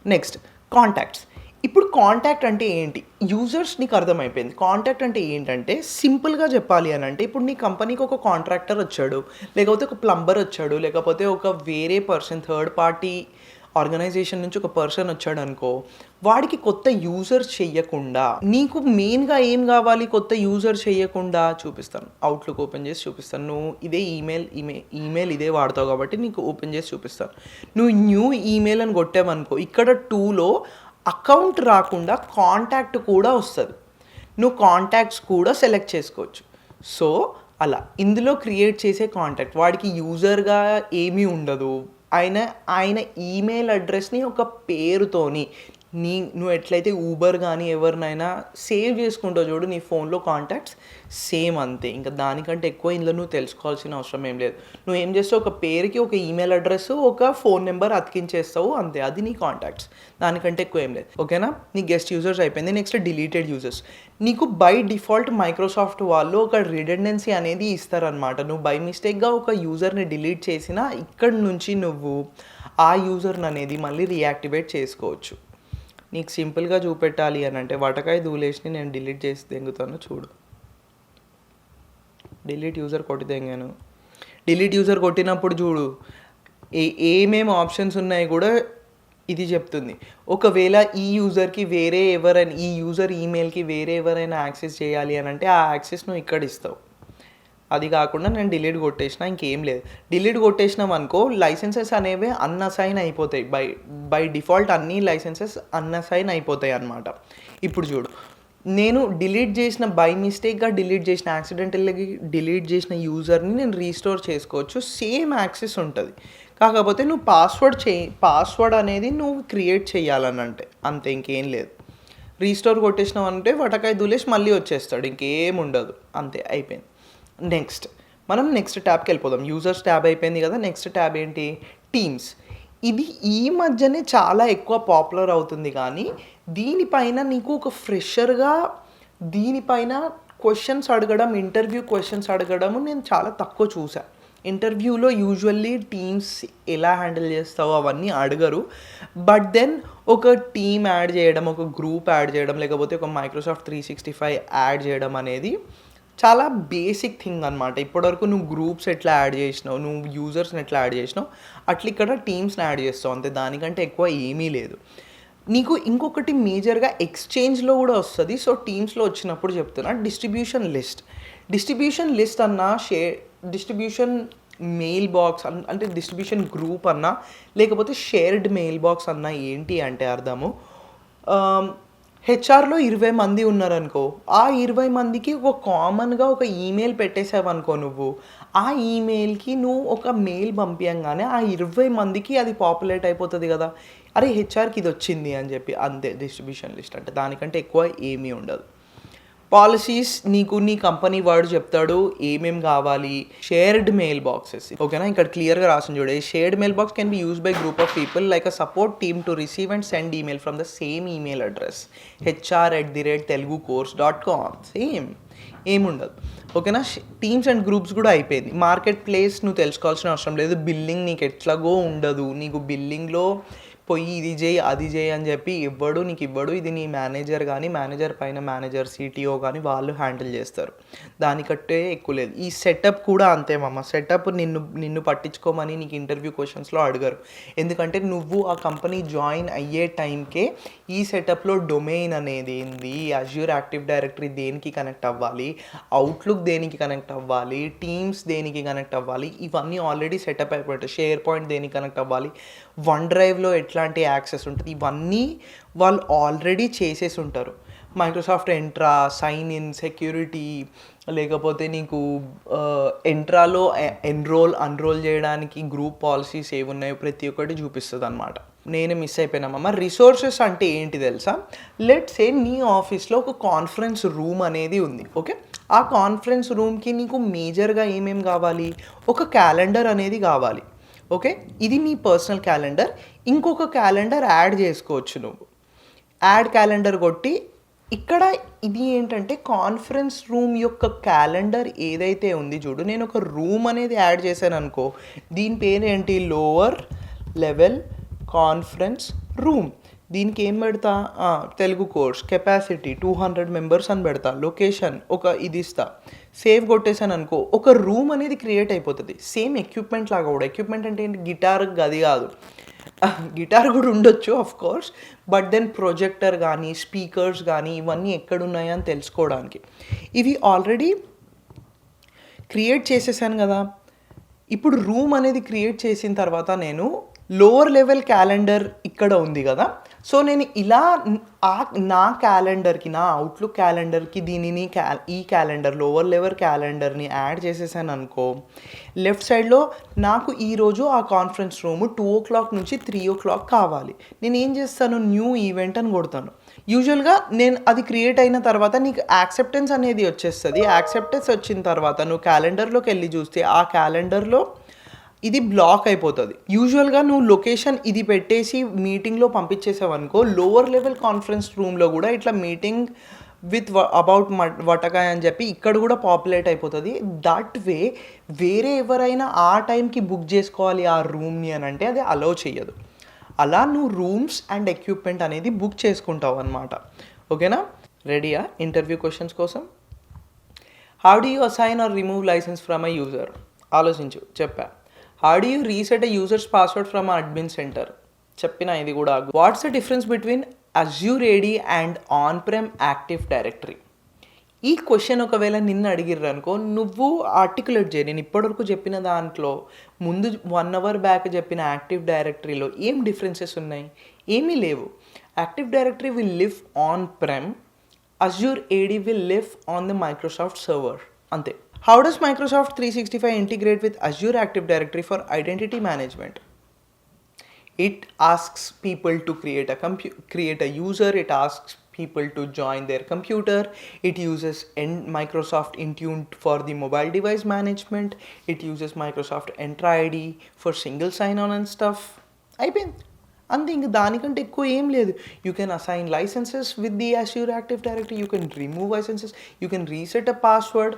Next contacts. ఇప్పుడు contact అంటే ఏంటి? యూజర్స్ నీకు అర్థమైపోయింది. కాంటాక్ట్ అంటే ఏంటంటే సింపుల్‌గా చెప్పాలి అనంటే ఇప్పుడు నీ కంపెనీకి ఒక కాంట్రాక్టర్ వచ్చాడు, లేకపోతే ఒక ప్లంబర్ వచ్చాడు, లేకపోతే ఒక వేరే పర్సన్ థర్డ్ పార్టీ ఆర్గనైజేషన్ నుంచి ఒక పర్సన్ వచ్చాడనుకో, వాడికి కొత్త యూజర్స్ చెయ్యకుండా నీకు మెయిన్‌గా ఏం కావాలి కొత్త యూజర్ చెయ్యకుండా చూపిస్తాను. అవుట్‌లుక్ ఓపెన్ చేసి చూపిస్తాను. నువ్వు ఇదే ఈమెయిల్ ఇదే వాడతావు కాబట్టి నీకు ఓపెన్ చేసి చూపిస్తాను. నువ్వు న్యూ ఈమెయిల్ అని కొట్టావనుకో ఇక్కడ 2లో అకౌంట్ రాకుండా కాంటాక్ట్ కూడా వస్తుంది. నువ్వు కాంటాక్ట్స్ కూడా సెలెక్ట్ చేసుకోవచ్చు. సో అలా ఇందులో క్రియేట్ చేసే కాంటాక్ట్ వాడికి యూజర్గా ఏమీ ఉండదు. ఆయన ఈమెయిల్ అడ్రస్ని ఒక పేరుతోని నువ్వు ఎట్లయితే ఊబర్ కానీ ఎవరినైనా సేవ్ చేసుకుంటావు చూడు నీ ఫోన్లో కాంటాక్ట్స్, సేమ్ అంతే. ఇంకా దానికంటే ఎక్కువ ఇందులో నువ్వు తెలుసుకోవాల్సిన అవసరం ఏం లేదు. నువ్వు ఏం చేస్తావు, ఒక పేరుకి ఒక ఈమెయిల్ అడ్రస్ ఒక ఫోన్ నెంబర్ అతికించేస్తావు అంతే, అది నీ కాంటాక్ట్స్. దానికంటే ఎక్కువ ఏం లేదు. ఓకేనా? నీ గెస్ట్ యూజర్స్ అయిపోయింది. Next deleted users. నీకు బై డిఫాల్ట్ మైక్రోసాఫ్ట్ వాళ్ళు ఒక రిడెండెన్సీ అనేది ఇస్తారనమాట. నువ్వు బై మిస్టేక్గా ఒక యూజర్ని డిలీట్ చేసినా ఇక్కడ నుంచి నువ్వు ఆ యూజర్ని అనేది మళ్ళీ రీయాక్టివేట్ చేసుకోవచ్చు. నీకు సింపుల్గా చూపెట్టాలి అని అంటే వటకాయ దూలేసిని నేను డిలీట్ చేసి తెంగుతాను చూడు. డిలీట్ యూజర్ కొట్టి తెంగాను. డిలీట్ యూజర్ కొట్టినప్పుడు చూడు ఏమేమి ఆప్షన్స్ ఉన్నాయి కూడా ఇది చెప్తుంది. ఒకవేళ ఈ యూజర్కి వేరే ఎవరైనా ఈ యూజర్ ఈమెయిల్కి వేరే ఎవరైనా యాక్సెస్ చేయాలి అని అంటే ఆ యాక్సెస్ నువ్వు ఇక్కడ ఇస్తావు. అది కాకుండా నేను డిలీట్ కొట్టేసిన ఇంకేం లేదు. డిలీట్ కొట్టేసినాం అనుకో లైసెన్సెస్ అనేవి అన్అసైన్ అయిపోతాయి. బై డిఫాల్ట్ అన్ని లైసెన్సెస్ అన్అసైన్ అయిపోతాయి అన్నమాట. ఇప్పుడు చూడు నేను డిలీట్ చేసిన బై మిస్టేక్గా డిలీట్ చేసిన యాక్సిడెంటల్గా డిలీట్ చేసిన యూజర్ని నేను రీస్టోర్ చేసుకోవచ్చు. సేమ్ యాక్సెస్ ఉంటుంది. కాకపోతే నువ్వు పాస్వర్డ్ అనేది నువ్వు క్రియేట్ చేయాలనంటే అంతే, ఇంకేం లేదు. రీస్టోర్ కొట్టేసినావు అంటే వటకాయ దూలేసి మళ్ళీ వచ్చేస్తాడు, ఇంకేం ఉండదు, అంతే అయిపోయింది. నెక్స్ట్ మనం నెక్స్ట్ ట్యాబ్కి వెళ్ళిపోదాం. యూజర్స్ ట్యాబ్ అయిపోయింది కదా. నెక్స్ట్ ట్యాబ్ ఏంటి? టీమ్స్. ఇది ఈ మధ్యనే చాలా ఎక్కువ పాపులర్ అవుతుంది కానీ దీనిపైన నీకు ఒక ఫ్రెషర్గా దీనిపైన క్వశ్చన్స్ అడగడం, ఇంటర్వ్యూ క్వశ్చన్స్ అడగడము నేను చాలా తక్కువ చూసాను. ఇంటర్వ్యూలో యూజువల్లీ టీమ్స్ ఎలా హ్యాండిల్ చేస్తావో అవన్నీ అడగరు. బట్ దెన్ ఒక టీమ్ యాడ్ చేయడం, ఒక గ్రూప్ యాడ్ చేయడం, లేకపోతే ఒక మైక్రోసాఫ్ట్ 365 యాడ్ చేయడం అనేది చాలా బేసిక్ థింగ్ అనమాట. ఇప్పటివరకు నువ్వు గ్రూప్స్ ఎట్లా యాడ్ చేసినావు, నువ్వు యూజర్స్ని ఎట్లా యాడ్ చేసినావు అట్లా ఇక్కడ టీమ్స్ని యాడ్ చేస్తావు అంతే, దానికంటే ఎక్కువ ఏమీ లేదు. నీకు ఇంకొకటి మేజర్గా ఎక్స్చేంజ్లో కూడా వస్తుంది. సో టీమ్స్లో వచ్చినప్పుడు చెప్తున్నా డిస్ట్రిబ్యూషన్ లిస్ట్ అన్నా డిస్ట్రిబ్యూషన్ మెయిల్ బాక్స్ అంటే డిస్ట్రిబ్యూషన్ గ్రూప్ అన్నా లేకపోతే షేర్డ్ మెయిల్ బాక్స్ అన్నా ఏంటి అంటే అర్థము హెచ్ఆర్లో 20 మంది ఉన్నారనుకో, ఆ 20 మందికి ఒక కామన్గా ఒక ఈమెయిల్ పెట్టేసావనుకో నువ్వు, ఆ ఈమెయిల్కి నువ్వు ఒక మెయిల్ పంపించగానే ఆ 20 మందికి అది పాపులేట్ అయిపోతుంది కదా, అరే హెచ్ఆర్కి ఇది వచ్చింది అని చెప్పి, అంతే డిస్ట్రిబ్యూషన్ లిస్ట్ అంటే. దానికంటే ఎక్కువ ఏమీ ఉండదు. పాలసీస్ నీకు నీ కంపెనీ వాడు చెప్తాడు ఏమేమి కావాలి. షేర్డ్ మెయిల్ బాక్సెస్, ఓకేనా? ఇక్కడ క్లియర్గా రాసిన చూడే, shared mail box can be use by group of people like a support team to receive and send email from the same email address hr@telugucourse.com. Same ఏముండదు, ఓకేనా? టీమ్స్ అండ్ గ్రూప్స్ కూడా అయిపోయింది. Market place నువ్వు తెలుసుకోవాల్సిన అవసరం లేదు. Billing నీకు ఎట్లాగో ఉండదు. నీకు బిల్లింగ్లో పోయి ఇది చేయి అది చేయి అని చెప్పి నీకు ఇవ్వడు. ఇది నీ మేనేజర్ కానీ మేనేజర్ పైన మేనేజర్ సిటిఓ కానీ వాళ్ళు హ్యాండిల్ చేస్తారు. దానికంటే ఎక్కువ లేదు. ఈ సెటప్ కూడా అంతే మామ. సెటప్ నిన్ను పట్టించుకోమని నీకు ఇంటర్వ్యూ క్వశ్చన్స్లో అడగరు. ఎందుకంటే నువ్వు ఆ కంపెనీ జాయిన్ అయ్యే టైంకే ఈ సెటప్లో డొమైన్ అనేది ఏంది, అజ్యూర్ యాక్టివ్ డైరెక్టరీ దేనికి కనెక్ట్ అవ్వాలి, అవుట్లుక్ దేనికి కనెక్ట్ అవ్వాలి, టీమ్స్ దేనికి కనెక్ట్ అవ్వాలి, ఇవన్నీ ఆల్రెడీ సెటప్ అయిపోతాయి. షేర్ పాయింట్ దేనికి కనెక్ట్ అవ్వాలి, వన్ డ్రైవ్లో ఎట్లాంటి యాక్సెస్ ఉంటుంది, ఇవన్నీ వాళ్ళు ఆల్రెడీ చేసేసి ఉంటారు. మైక్రోసాఫ్ట్ ఎంట్రా, సైన్ ఇన్, సెక్యూరిటీ, లేకపోతే నీకు ఎంట్రాలో అన్రోల్ చేయడానికి గ్రూప్ పాలసీస్ ఏమున్నాయో ప్రతి ఒక్కటి చూపిస్తుంది అనమాట. నేను మిస్ అయిపోయినామమ్మ. రిసోర్సెస్ అంటే ఏంటి తెలుసా? లెట్స్ సే నీ ఆఫీస్లో ఒక కాన్ఫరెన్స్ రూమ్ అనేది ఉంది, ఓకే? ఆ కాన్ఫరెన్స్ రూమ్కి నీకు మేజర్గా ఏమేమి కావాలి, ఒక క్యాలెండర్ అనేది కావాలి, ఓకే? ఇది నీ పర్సనల్ క్యాలెండర్. ఇంకొక క్యాలెండర్ యాడ్ చేసుకోవచ్చు నువ్వు. యాడ్ క్యాలెండర్ కొట్టి ఇక్కడ ఇది ఏంటంటే కాన్ఫరెన్స్ రూమ్ యొక్క క్యాలెండర్ ఏదైతే ఉంది చూడు, నేను ఒక రూమ్ అనేది యాడ్ చేశాను అనుకో, దీని పేరు ఏంటి, లోవర్ లెవెల్ కాన్ఫరెన్స్ రూమ్. దీనికి ఏం పెడతా, తెలుగు కోర్స్, కెపాసిటీ 200 మెంబర్స్ అని పెడతా, లొకేషన్ ఒక ఇది ఇస్తా, సేవ్ కొట్టేసాను అనుకో, ఒక రూమ్ అనేది క్రియేట్ అయిపోతుంది. సేమ్ ఎక్విప్మెంట్ లాగా కూడా. ఎక్విప్మెంట్ అంటే ఏంటి, గిటార్ గది కాదు, గిటార్ కూడా ఉండొచ్చు of course, but then projector కానీ స్పీకర్స్ కానీ ఇవన్నీ ఎక్కడున్నాయని అని తెలుసుకోవడానికి. ఇవి ఆల్రెడీ క్రియేట్ చేసేసాను కదా. ఇప్పుడు రూమ్ అనేది క్రియేట్ చేసిన తర్వాత నేను లోవర్ లెవెల్ క్యాలెండర్ ఇక్కడ ఉంది కదా, సో నేను ఇలా నా క్యాలెండర్కి, నా అవుట్లుక్ క్యాలెండర్కి దీనిని ఈ క్యాలెండర్ లోవర్ లెవెల్ క్యాలెండర్ని యాడ్ చేసేసాను అనుకో, లెఫ్ట్ సైడ్లో నాకు ఈరోజు ఆ కాన్ఫరెన్స్ రూమ్ 2 నుంచి 3 కావాలి. నేను ఏం చేస్తాను, న్యూ ఈవెంట్ అని కొడతాను. యూజువల్గా నేను అది క్రియేట్ అయిన తర్వాత నీకు యాక్సెప్టెన్స్ అనేది వచ్చేస్తుంది. యాక్సెప్టెన్స్ వచ్చిన తర్వాత నువ్వు క్యాలెండర్లోకి వెళ్ళి చూస్తే ఆ క్యాలెండర్లో ఇది బ్లాక్ అయిపోతుంది. యూజువల్గా నువ్వు లొకేషన్ ఇది పెట్టేసి మీటింగ్లో పంపించేసావు అనుకో, లోవర్ లెవెల్ కాన్ఫరెన్స్ రూమ్లో కూడా ఇట్లా మీటింగ్ విత్ అబౌట్ వటకాయ అని చెప్పి ఇక్కడ కూడా పాపులేట్ అయిపోతుంది. దట్ వే వేరే ఎవరైనా ఆ టైంకి బుక్ చేసుకోవాలి ఆ రూమ్ని అని అంటే అది అలౌ చేయదు. అలా నువ్వు రూమ్స్ అండ్ ఎక్విప్మెంట్ అనేది బుక్ చేసుకుంటావు అనమాట. ఓకేనా, రెడీయా ఇంటర్వ్యూ క్వశ్చన్స్ కోసం? How do you assign or remove license from a user? ఆలోచించు, చెప్పా. How do you reset a user's password from admin centre? చెప్పిన ఇది కూడా. What's the difference between Azure AD and on prem active directory? ఈ question ఒకవేళ నిన్ను అడిగిర్రు అనుకో, నువ్వు ఆర్టికులేట్ చేయి. నేను ఇప్పటివరకు చెప్పిన దాంట్లో ముందు 1 hour బ్యాక్ చెప్పిన యాక్టివ్ డైరెక్టరీలో ఏం డిఫరెన్సెస్ ఉన్నాయి? ఏమీ లేవు. Active directory will live on prem, Azure AD will live on the Microsoft server, అంతే. How does Microsoft 365 integrate with Azure active directory for identity management? It asks people to create a user. It asks people to join their computer. It uses Microsoft Intune for the mobile device management. It uses Microsoft Entra ID for single sign-on and stuff. అయిపోయింది అంతే, ఇంక దానికంటే ఎక్కువ ఏం లేదు. You can assign licences with the Azure active directory, you can remove licences, you can reset a password.